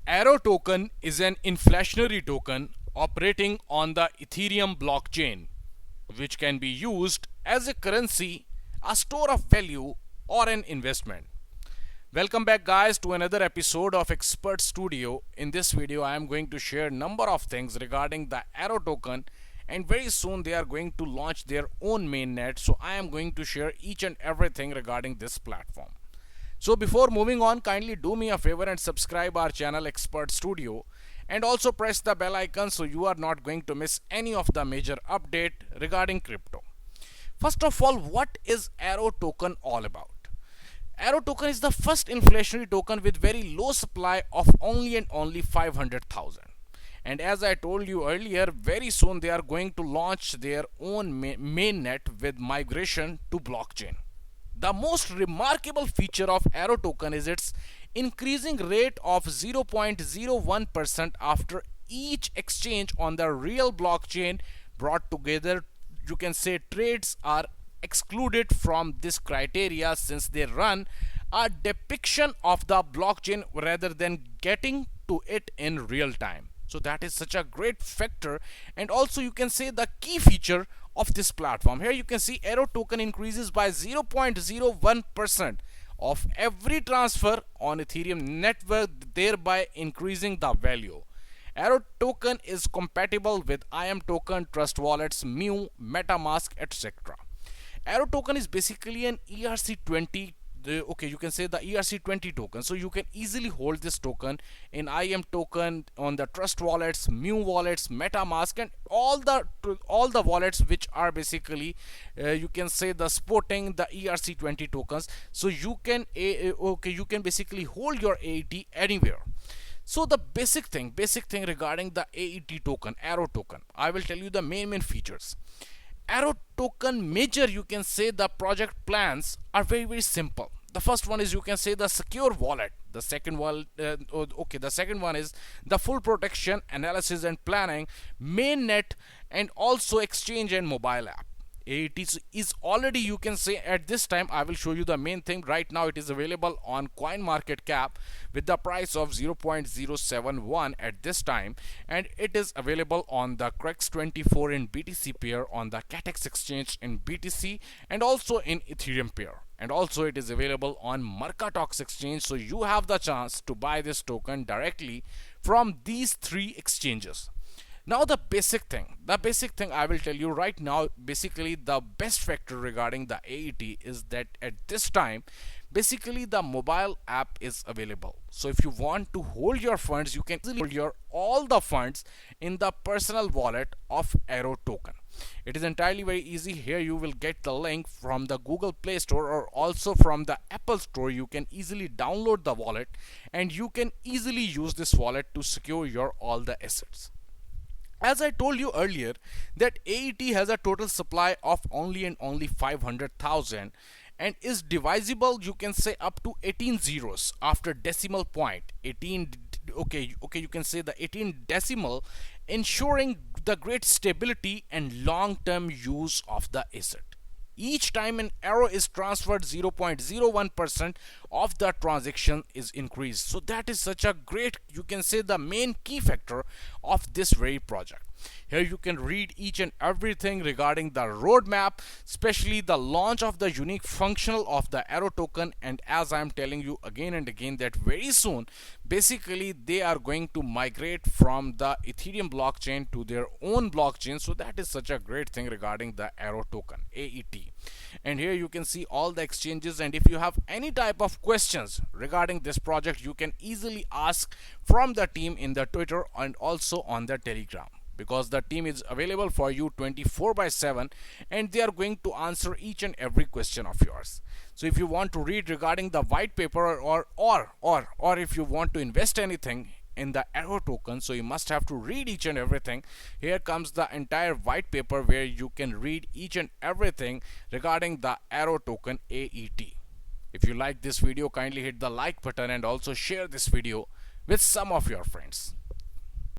Arrow token is an inflationary token operating on the Ethereum blockchain, which can be used as a currency, a store of value, or an investment. Welcome back guys to another episode of Expert Studio. In this video I am going to share number of things regarding the Arrow token, and very soon they are going to launch their own mainnet, so I am going to share each and everything regarding this platform. So before moving on, kindly do me a favor and subscribe our channel Expert Studio, and also press the bell icon so you are not going to miss any of the major update regarding crypto. First of all, what is Arrow token all about? Arrow token is the first inflationary token with very low supply of only and only 500,000. And as I told you earlier, very soon they are going to launch their own mainnet with migration to blockchain. The most remarkable feature of Arrow token is its increasing rate of 0.01% after each exchange on the real blockchain brought together. You can say trades are excluded from this criteria since they run a depiction of the blockchain rather than getting to it in real time. So that is such a great factor, and also you can say the key feature of this platform. Here you can see Arrow token increases by 0.01% of every transfer on Ethereum network, thereby increasing the value. Arrow token is compatible with IAM token, Trust Wallets, Mu, MetaMask, etc. Arrow token is basically an ERC20. You can say the ERC20 token, so you can easily hold this token in IAM token, on the Trust Wallets, Mu wallets, MetaMask, and all the wallets which are basically you can say the sporting the ERC20 tokens. So you can basically hold your AET anywhere. So the basic thing regarding the AET token, Arrow token, I will tell you the main features. Arrow token major, you can say the project plans are very simple. The first one is, you can say, the secure wallet. The second one is the full protection, analysis and planning, mainnet, and also exchange and mobile app. It is already, you can say, at this time I will show you the main thing. Right now it is available on CoinMarketCap with the price of 0.071 at this time, and it is available on the CREX24 in BTC pair, on the Catex exchange in BTC, and also in Ethereum pair, and also it is available on Mercatox exchange. So you have the chance to buy this token directly from these three exchanges. Now the basic thing I will tell you right now, basically the best factor regarding the AET is that at this time basically the mobile app is available. So if you want to hold your funds, you can easily hold all the funds in the personal wallet of Arrow token. It is entirely very easy. Here you will get the link from the Google Play Store or also from the Apple Store. You can easily download the wallet and you can easily use this wallet to secure your all the assets. As I told you earlier, that AET has a total supply of only and only 500,000 and is divisible, you can say, up to 18 zeros after decimal point. 18, you can say the 18 decimal, ensuring the great stability and long-term use of the asset. Each time an Arrow is transferred, 0.01% of the transaction is increased. So that is such a great, you can say, the main key factor of this very project. Here you can read each and everything regarding the roadmap, especially the launch of the unique functional of the Arrow token. And as I am telling you again and again, that very soon basically they are going to migrate from the Ethereum blockchain to their own blockchain. So that is such a great thing regarding the Arrow token, AET. And here you can see all the exchanges, and if you have any type of questions regarding this project, you can easily ask from the team in the Twitter and also on the Telegram, because the team is available for you 24/7 and they are going to answer each and every question of yours. So if you want to read regarding the white paper or if you want to invest anything in the Arrow token, so you must have to read each and everything. Here comes the entire white paper where you can read each and everything regarding the Arrow token AET. If you like this video, kindly hit the like button and also share this video with some of your friends.